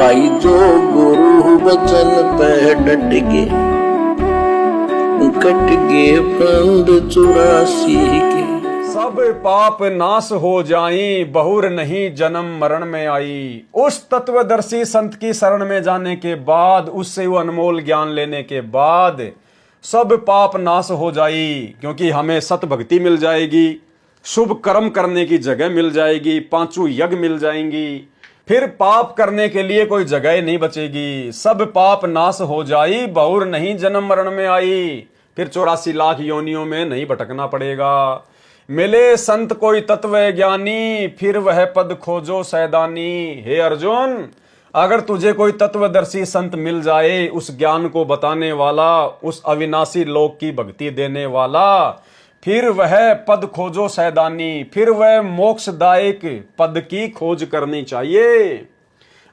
भाई जो गुरु बचन पे डट के कट गए फंद 84 के। सब पाप नाश हो जाई, बहुर नहीं जन्म मरण में आई। उस तत्वदर्शी संत की शरण में जाने के बाद, उससे वो अनमोल ज्ञान लेने के बाद सब पाप नाश हो जाई, क्योंकि हमें सत भक्ति मिल जाएगी, शुभ कर्म करने की जगह मिल जाएगी, पांचों यज्ञ मिल जाएंगी, फिर पाप करने के लिए कोई जगह नहीं बचेगी। सब पाप नाश हो जाई, बहुर नहीं जन्म मरण में आई। फिर 84 लाख योनियों में नहीं भटकना पड़ेगा। मिले संत कोई तत्व ज्ञानी, फिर वह पद खोजो सैदानी। हे अर्जुन, अगर तुझे कोई तत्वदर्शी संत मिल जाए, उस ज्ञान को बताने वाला, उस अविनाशी लोक की भक्ति देने वाला, फिर वह पद खोजो सैदानी, फिर वह मोक्षदायक पद की खोज करनी चाहिए।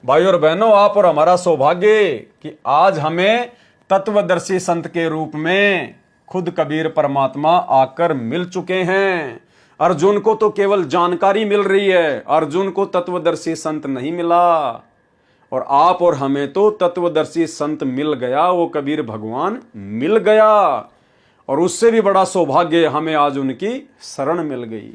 भाई और बहनों, आप और हमारा सौभाग्य कि आज हमें तत्वदर्शी संत के रूप में खुद कबीर परमात्मा आकर मिल चुके हैं। अर्जुन को तो केवल जानकारी मिल रही है, अर्जुन को तत्वदर्शी संत नहीं मिला। और आप और हमें तो तत्वदर्शी संत मिल गया, वो कबीर भगवान मिल गया। और उससे भी बड़ा सौभाग्य, हमें आज उनकी शरण मिल गई।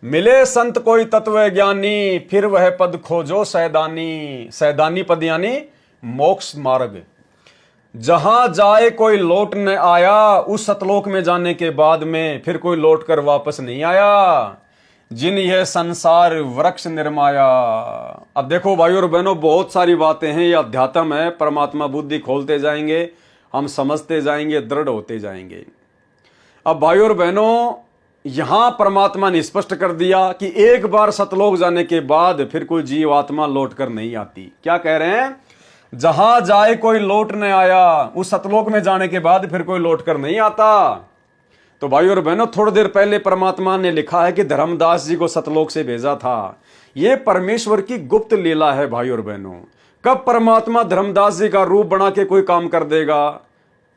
मिले संत कोई तत्व ज्ञानी, फिर वह पद खोजो सैदानी। सैदानी पद यानी मोक्ष मार्ग। जहां जाए कोई लौट न आया, उस सतलोक में जाने के बाद में फिर कोई लौट कर वापस नहीं आया। जिन यह संसार वृक्ष निर्माया। अब देखो भाई और बहनों, बहुत सारी बातें हैं, ये अध्यात्म है। परमात्मा बुद्धि खोलते जाएंगे, हम समझते जाएंगे, दृढ़ होते जाएंगे। अब भाई और बहनों, यहां परमात्मा ने स्पष्ट कर दिया कि एक बार सतलोक जाने के बाद फिर कोई जीवात्मा लौट कर नहीं आती। क्या कह रहे हैं? जहां जाए कोई लौट न आया, उस सतलोक में जाने के बाद फिर कोई लौट कर नहीं आता। तो भाई और बहनों, थोड़ी देर पहले परमात्मा ने लिखा है कि धर्मदास जी को सतलोक से भेजा था। यह परमेश्वर की गुप्त लीला है भाई और बहनों। कब परमात्मा धर्मदास जी का रूप बना के कोई काम कर देगा,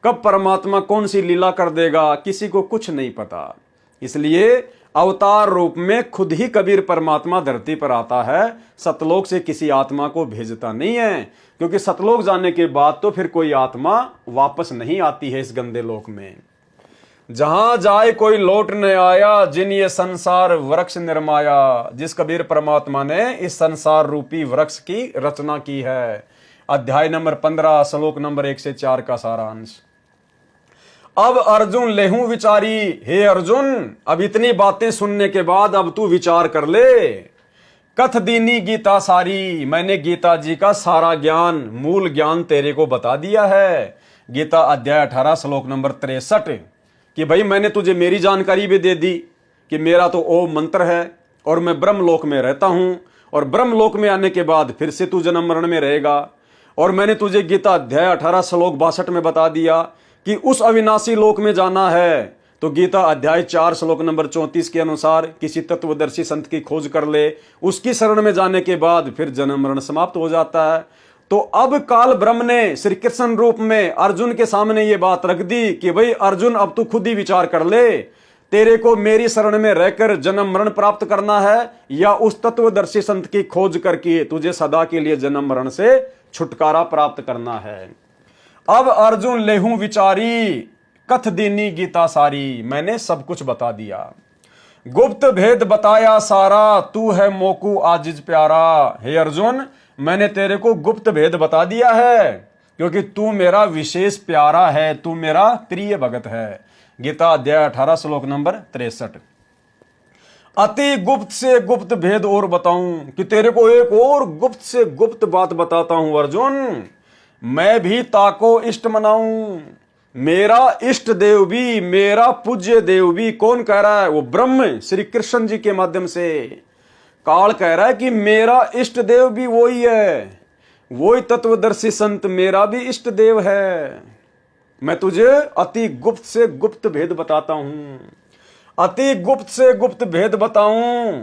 कब परमात्मा कौन सी लीला कर देगा, किसी को कुछ नहीं पता। इसलिए अवतार रूप में खुद ही कबीर परमात्मा धरती पर आता है, सतलोक से किसी आत्मा को भेजता नहीं है। क्योंकि सतलोक जाने के बाद तो फिर कोई आत्मा वापस नहीं आती है इस गंदे लोक में। जहां जाए कोई लौट न आया, जिन ये संसार वृक्ष निर्माया। जिस कबीर परमात्मा ने इस संसार रूपी वृक्ष की रचना की है। अध्याय नंबर 15 श्लोक नंबर 1 से 4 का सारांश। अब अर्जुन लेहू विचारी। हे अर्जुन, अब इतनी बातें सुनने के बाद अब तू विचार कर ले। कथ दीनी गीता सारी, मैंने गीता जी का सारा ज्ञान, मूल ज्ञान तेरे को बता दिया है। गीता अध्याय 18 श्लोक नंबर 63 कि भाई मैंने तुझे मेरी जानकारी भी दे दी कि मेरा तो ओम मंत्र है और मैं ब्रह्मलोक में रहता हूं, और ब्रह्मलोक में आने के बाद फिर से तू जन्म मरण में रहेगा। और मैंने तुझे गीता अध्याय 18 श्लोक 62 में बता दिया कि उस अविनाशी लोक में जाना है तो गीता अध्याय 4 श्लोक नंबर 34 के अनुसार किसी तत्वदर्शी संत की खोज कर ले, उसकी शरण में जाने के बाद फिर जन्म मरण समाप्त हो जाता है। तो अब काल ब्रह्म ने श्री कृष्ण रूप में अर्जुन के सामने ये बात रख दी कि भाई अर्जुन, अब तू खुद ही विचार कर ले, तेरे को मेरी शरण में रहकर जन्म मरण प्राप्त करना है या उस तत्वदर्शी संत की खोज करके तुझे सदा के लिए जन्म मरण से छुटकारा प्राप्त करना है। अब अर्जुन लेहू विचारी, कथ दीनी गीता सारी, मैंने सब कुछ बता दिया। गुप्त भेद बताया सारा, तू है मोकू आजिज प्यारा। हे अर्जुन, मैंने तेरे को गुप्त भेद बता दिया है, क्योंकि तू मेरा विशेष प्यारा है, तू मेरा प्रिय भगत है। गीता अध्याय 18 श्लोक नंबर 63। अति गुप्त से गुप्त भेद और बताऊं, कि तेरे को एक और गुप्त से गुप्त बात बताता हूं अर्जुन। मैं भी ताको इष्ट मनाऊं। मेरा इष्ट देव भी, मेरा पूज्य देव भी, कौन कह रहा है? वो ब्रह्म श्री कृष्ण जी के माध्यम से काल कह रहा है कि मेरा इष्ट देव भी वही है, वही तत्वदर्शी संत मेरा भी इष्ट देव है। मैं तुझे अति गुप्त से गुप्त भेद बताता हूं, अति गुप्त से गुप्त भेद बताऊं,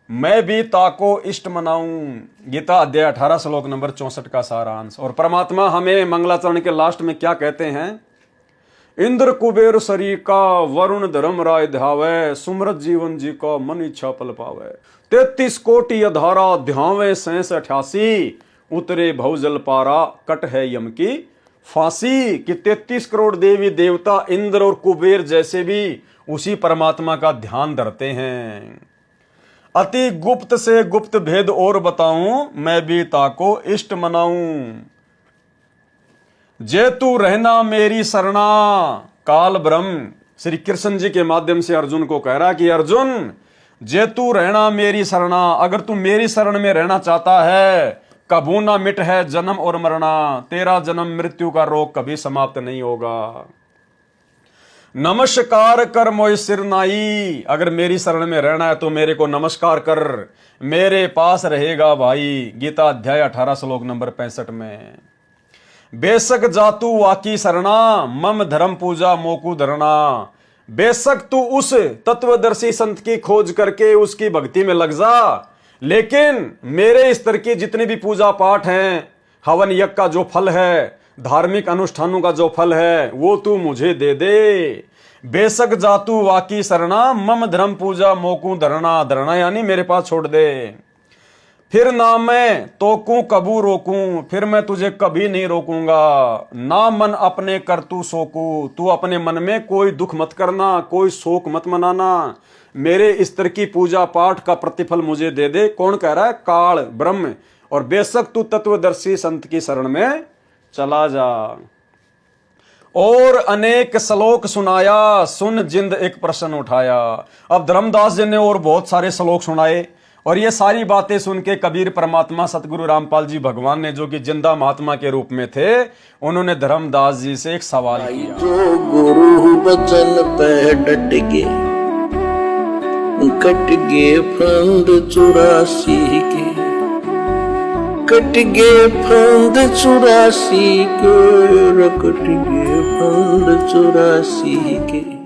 मैं भी ताको इष्ट मनाऊं। गीता अध्याय 18 श्लोक नंबर 64 का सारांश। और परमात्मा हमें मंगलाचरण के लास्ट में क्या कहते हैं? इंद्र कुबेर शरीर का, वरुण धर्म राय ध्यावे, सुमरत जीवन जी का मन इच्छा पल पावे। 33 कोटि अधारा ध्यावे सेंस 88 उतरे भवजल पारा कट है यम की फांसी। कि 33 करोड़ देवी देवता इंद्र और कुबेर जैसे भी उसी परमात्मा का ध्यान धरते हैं। अति गुप्त से गुप्त भेद और बताऊं मैं भी ताको इष्ट मनाऊं। जे तू रहना मेरी शरणा काल ब्रह्म श्री कृष्ण जी के माध्यम से अर्जुन को कह रहा कि अर्जुन जे तू रहना मेरी शरणा, अगर तू मेरी शरण में रहना चाहता है, कबू ना मिट है जन्म और मरना, तेरा जन्म मृत्यु का रोग कभी समाप्त नहीं होगा। नमस्कार कर मोय सिर नाई, अगर मेरी शरण में रहना है तो मेरे को नमस्कार कर, मेरे पास रहेगा भाई। गीता अध्याय 18 श्लोक नंबर 65 में। बेशक जातू वाकी शरणा मम धर्म पूजा मोकू धरना, बेशक तू उस तत्वदर्शी संत की खोज करके उसकी भक्ति में लग जा, लेकिन मेरे स्तर की जितनी भी पूजा पाठ हैं, हवन यज्ञ का जो फल है, धार्मिक अनुष्ठानों का जो फल है, वो तू मुझे दे दे। बेशक जातू वाकी शरणा मम धर्म पूजा मोकू धरना, धरना यानी मेरे पास छोड़ दे। फिर ना मैं तोकू कबू रोकूं, फिर मैं तुझे कभी नहीं रोकूंगा। ना मन अपने कर तू सोकू, तू अपने मन में कोई दुख मत करना, कोई शोक मत मनाना, मेरे स्तर की पूजा पाठ का प्रतिफल मुझे दे दे। कौन कह रहा है? काल ब्रह्म। और बेशक तू तत्वदर्शी संत की शरण में चला जा। और अनेक श्लोक सुनाया, सुन जिंद एक प्रश्न उठाया। अब धर्मदास जी ने और बहुत सारे श्लोक सुनाए, और ये सारी बातें सुन के कबीर परमात्मा सतगुरु रामपाल जी भगवान ने, जो कि जिंदा महात्मा के रूप में थे, उन्होंने धर्मदास जी से एक सवाल किया। जो गुरु बचन पे डट के कट गे फंद 84 के, कट गे फंद 84 के, कट गे फंद 84 के।